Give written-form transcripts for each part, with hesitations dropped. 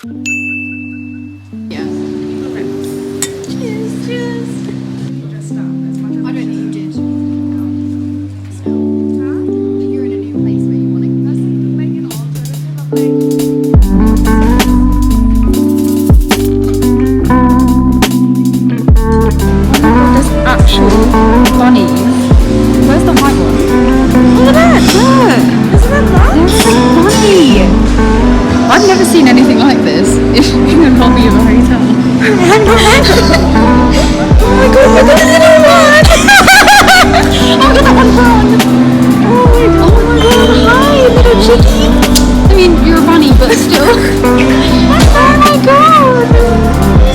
Yeah. Okay. Cheers, cheers. You dressed up as much as I don't think you did. Still. Huh? You're in a new place where you want to make an alternative. There's actual bunnies. Where's the white one? Look at that! Look! Isn't that nice? There's a bunny! I've never seen anything like this in a lobby of a hotel. Oh my god, look at this little one! Oh, look at that one brown! Oh my god, hi, little chickie! I mean, you're a bunny, but still. Oh my god!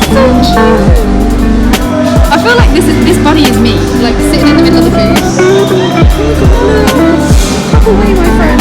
So cute! I feel like this bunny is me, like sitting in the middle of the food. Hop away, my friend.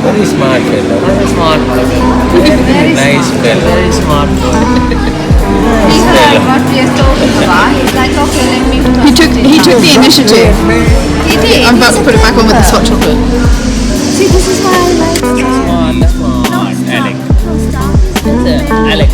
Very smart fellow. Very smart fellow. Nice fellow. Very smart fellow. He took the initiative. He did. I'm about to put it back on with this hot chocolate. See, this is why I like Smart. Alec. That's it. Alec.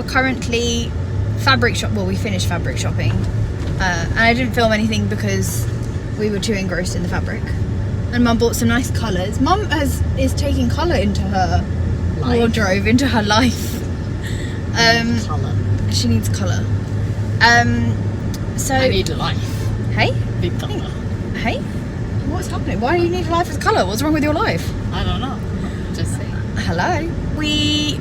Currently fabric shop. Well, we finished fabric shopping, and I didn't film anything because we were too engrossed in the fabric. And Mum bought some nice colours. Mum is taking colour into her wardrobe, into her life. colour. She needs colour. So I need a life. Hey, Big colour. hey, what's happening? Why do you need a life with colour? What's wrong with your life? I don't know. Just saying. Hello.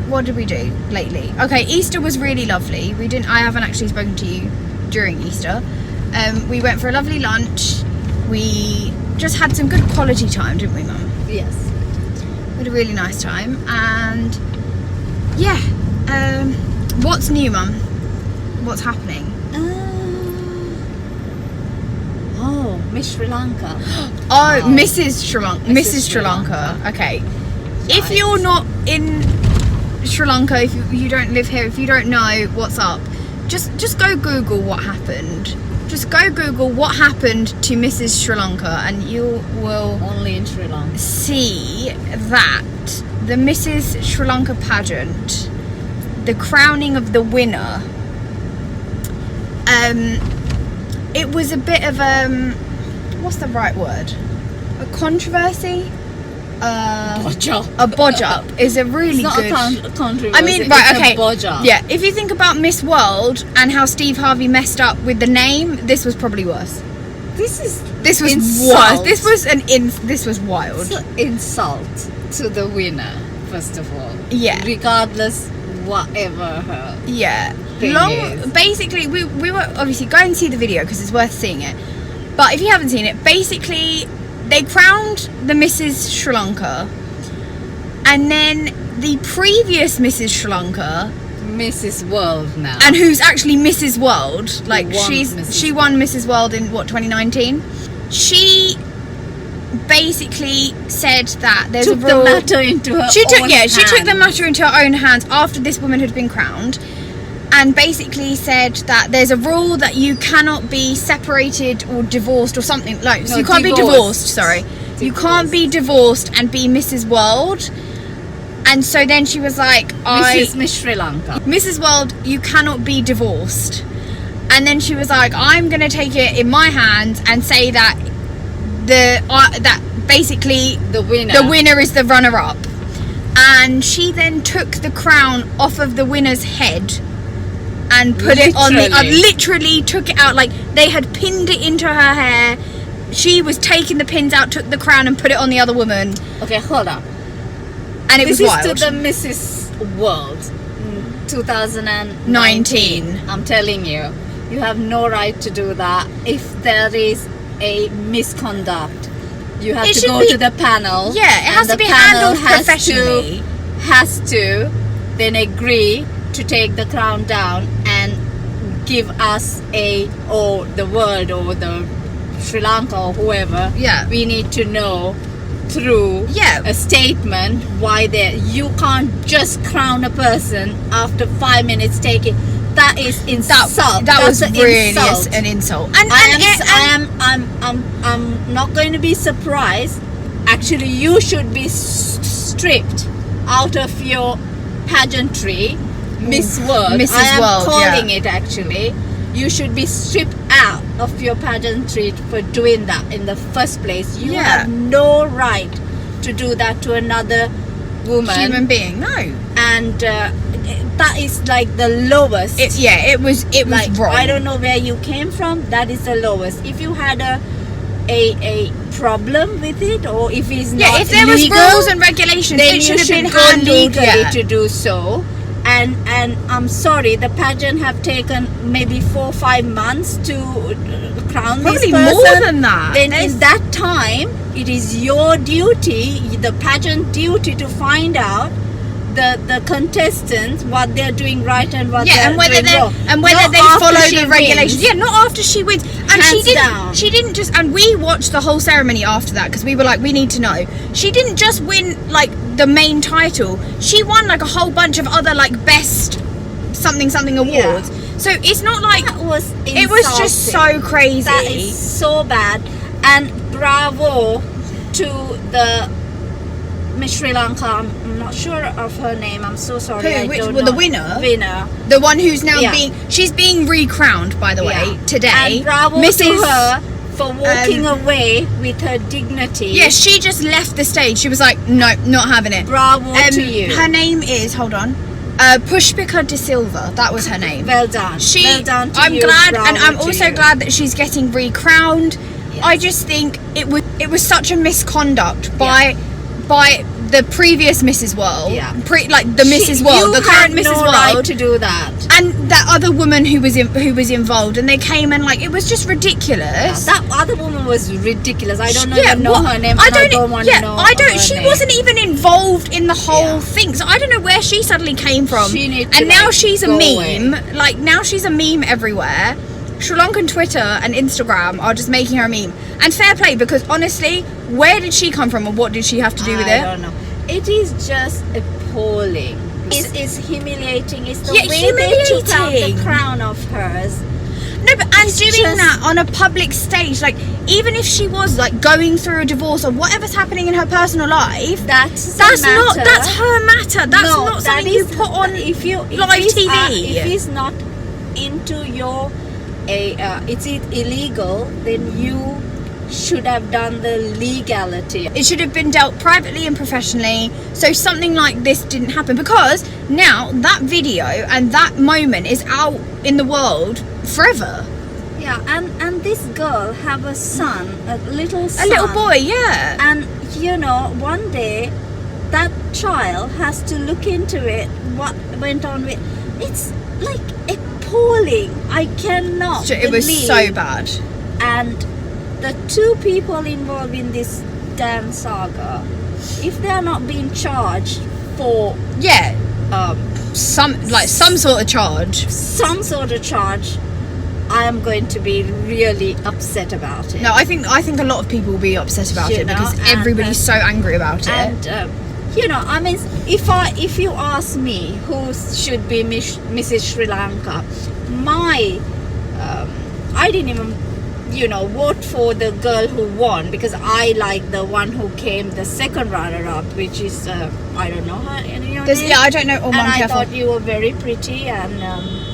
What did we do lately? Okay, Easter was really lovely. I haven't actually spoken to you during Easter. We went for a lovely lunch. We just had some good quality time, didn't we, Mum? Yes. We had a really nice time. And yeah, what's new, Mum? What's happening? Oh, Miss Sri Lanka. Oh, Mrs Sri Lanka. Mrs Sri Lanka. Okay. If you're not in Sri Lanka, if you don't live here, if you don't know what's up, just go Google what happened. Just go Google what happened to Mrs Sri Lanka, and you will Only in Sri Lanka. see that the Mrs Sri Lanka pageant the crowning of the winner, it was a bit of what's the right word? A controversy. A bodge up is a really good. Not a controversy. I mean, it's right, a okay. bodge up. Yeah, if you think about Miss World and how Steve Harvey messed up with the name, this was probably worse. This was insult. worse. This was wild. It's an insult to the winner, first of all. Yeah. Regardless, whatever her. Yeah. Thing is. Basically, we were obviously going to see the video because it's worth seeing it. But if you haven't seen it, basically they crowned the Mrs Sri Lanka, and then the previous Mrs Sri Lanka, Mrs World now. and who's actually Mrs World, like she Mrs. won Mrs World in what, 2019. She basically said that there's took a rule. the matter into her She took own she took the hands. matter into her own hands after this woman had been crowned, and basically said that there's a rule that you cannot be separated or divorced or something. Like, so No, you can't be divorced. Sorry, you Divorced. can't be divorced and be Mrs World. And so then she was like, Miss Sri Lanka. Mrs World, you cannot be divorced. And then she was like, I'm gonna take it in my hands and say that that basically The winner is the runner-up. And she then took the crown off of the winner's head and put it on the literally took it out, like they had pinned it into her hair. She was taking the pins out, took the crown and put it on the other woman, Okay, hold on. and it This was is wild. to the Mrs World 2019. I'm telling you, you have no right to do that. If there is a misconduct, you have It to should go be- to the panel. Yeah, it has and to the be panel handled professionally. Has to then agree to take the crown down and give us or the world or the Sri Lanka or whoever. Yeah. We need to know through Yeah. a statement why you can't just crown a person after 5 minutes. Take it. That is insult. That was That's an really insult. an insult. And I'm not going to be surprised. Actually, you should be stripped out of your pageantry, Miss World. Mrs. I am World, calling yeah. it actually. You should be stripped out of your pageantry for doing that in the first place. You Yeah. have no right to do that to another woman. human being, no. And that is like the lowest. It was Like, wrong. I don't know where you came from. That is the lowest. If you had a problem with it, or if it's not if there legal, was rules and regulations, then it you should have been go handled. legally Yeah. to do so. And I'm sorry, the pageant have taken maybe 4 or 5 months to crown Probably this person. more than that. Then There's- in that time, it is your duty, the pageant duty, to find out the contestants what they're doing right and what Yeah, they're and whether doing they wrong. and whether Not they after follow she the regulations. wins. Yeah, not after she wins. And Hands down. she didn't just. And we watched the whole ceremony after that because we were like, we need to know. She didn't just win like the main title. She won like a whole bunch of other like best something awards. So it's not like That was it was just insulting. so crazy. That is so bad. And bravo to the Miss Sri Lanka. I'm not sure of her name. I'm so sorry. Who? I Which- don't well, know. the winner? Winner. The one who's now Yeah. she's being recrowned, by the way, Yeah. today. And bravo to her for walking away with her dignity. Yeah, she just left the stage. She was like, no, not having it. Bravo to you. Her name is, hold on, Pushpika De Silva. That was her name. Well done. Well done to I'm you. glad, and Bravo I'm to also you. glad that she's getting recrowned. Yes. I just think it was such a misconduct by the previous Mrs. World. Yeah. Like the Mrs. World, the current You Mrs. had no World. right to do that. And that other woman who was involved, and they came and like it was just ridiculous. That other woman was ridiculous. I don't Yeah, even know what- her name. I and don't. don't want yeah, to know. I don't. her She name. wasn't even involved in the whole Yeah. thing, so I don't know where she suddenly came from. She needs to, and now like, she's a go meme. away. Like now she's a meme everywhere. Sri Lankan Twitter and Instagram are just making her a meme. And fair play, because honestly, where did she come from, and what did she have to do with I it? don't know. It is just appalling. It's humiliating. It's the Yeah, way they took out the humiliating. crown of hers. No, but and doing that on a public stage, like even if she was like going through a divorce or whatever's happening in her personal life, that's her matter. That's not something you put on live TV. If he's not into your it's illegal, then you should have done the legality. It should have been dealt privately and professionally, so something like this didn't happen, because now that video and that moment is out in the world forever. Yeah, and this girl have a son, a little boy, yeah. And you know, one day that child has to look into it, what went on with. It's like appalling. I cannot It was so bad. And the two people involved in this damn saga, if they are not being charged for some sort of charge, I am going to be really upset about it. No, I think a lot of people will be upset about it because everybody's so angry about it. And you know, I mean, if you ask me who should be Mrs Sri Lanka, I didn't even vote for the girl who won, because I like the one who came the second runner-up, which is I don't know her name. I don't know. And I thought you were very pretty, and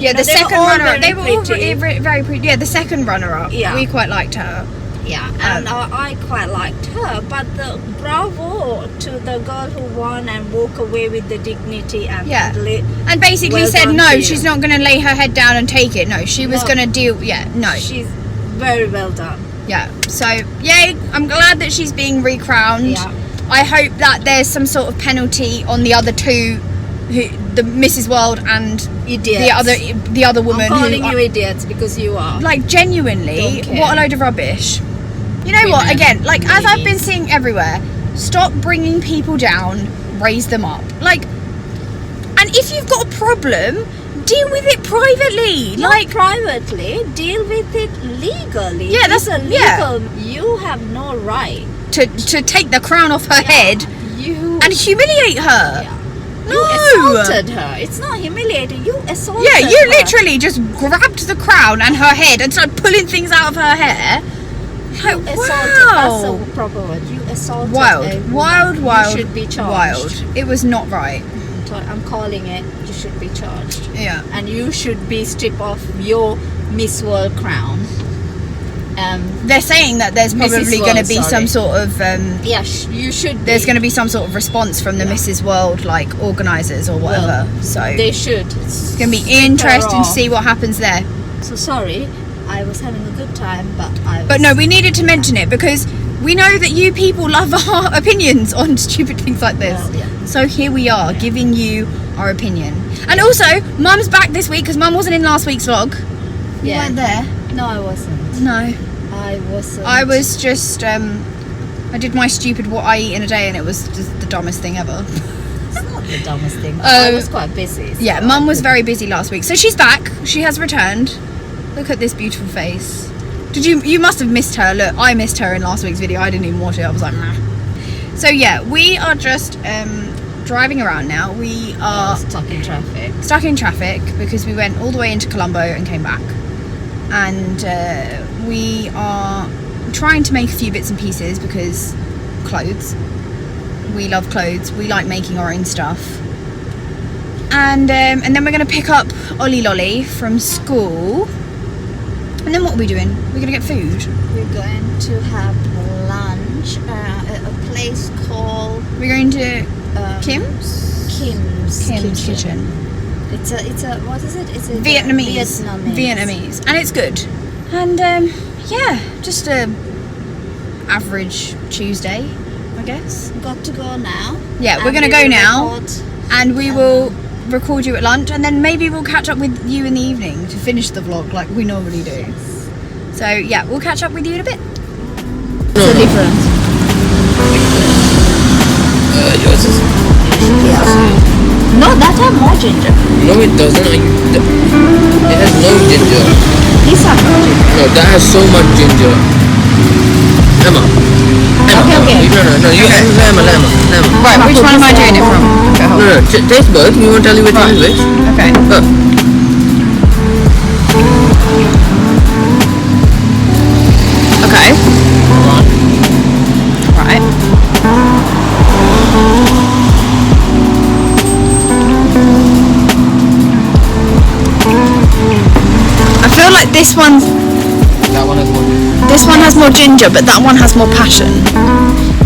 the second runner-up. They were all very pretty. Yeah, the second runner-up. Yeah, we quite liked her. Yeah, and I quite liked her. But the bravo to the girl who won and walk away with the dignity and and basically said no, she's not going to lay her head down and take it. No, she was going to deal. Yeah, no, she's very well done. Yeah, so yay, I'm glad that she's being recrowned. Yeah. I hope that there's some sort of penalty on the other two, the Mrs World and idiots. the other woman. I'm calling you idiots because you are. Like, genuinely, what a load of rubbish. You know what, again, like, as I've been seeing everywhere, stop bringing people down, raise them up. Like, and if you've got a problem, deal with it privately. Not privately, deal with it legally. Yeah, that's illegal. Yeah. You have no right to take the crown off her head and humiliate her. Yeah. You assaulted her. It's not humiliating. You assaulted her. Yeah, you literally just grabbed the crown and her head and started pulling things out of her hair. You assaulted. That's the proper word. You assaulted. Wild. You should be charged. Wild. It was not right. I'm calling it. You should be charged. Yeah. And you should be stripped off your Miss World crown. They're saying that there's probably going to be some sort of you should. There's going to be some sort of response from the Mrs World organisers or whatever. Well, so they should. It's going to be interesting to see what happens there. So sorry, I was having a good time, but no, we needed to mention it because we know that you people love our opinions on stupid things like this. Well, yeah. So here we are giving you our opinion. And also, Mum's back this week because Mum wasn't in last week's vlog. You weren't there. No, I wasn't. No. I wasn't. I was just, I did my stupid what I eat in a day and it was just the dumbest thing ever. It's not the dumbest thing. I was quite busy. So yeah, Mum was very busy last week. So she's back. She has returned. Look at this beautiful face. You must have missed her. Look, I missed her in last week's video. I didn't even watch it. I was like, nah. So yeah, we are just driving around now. We are stuck in traffic. Stuck in traffic because we went all the way into Colombo and came back. And we are trying to make a few bits and pieces because clothes. We love clothes. We like making our own stuff. And then we're going to pick up Ollie Lolly from school. And then what are we doing? We're going to get food. We're going to have lunch at a place called... We're going to Kim's? Kim's Kitchen. It's a what is it? It's a Vietnamese, and it's good. And yeah, just a average Tuesday, I guess. Got to go now. Yeah, we're gonna go now, and we will record you at lunch, and then maybe we'll catch up with you in the evening to finish the vlog like we normally do. Yes. So yeah, we'll catch up with you in a bit. What's the difference? Yours is. Yeah. No, that has more ginger. No, it doesn't. It has no ginger. These are more ginger. No, that has so much ginger. Emma. Okay. No, you have Emma. Right, which one am I doing it from? Okay, hold on. No, taste both. You won't tell you which one is which. Okay. like this one. That one has more. This one has more ginger, but that one has more passion.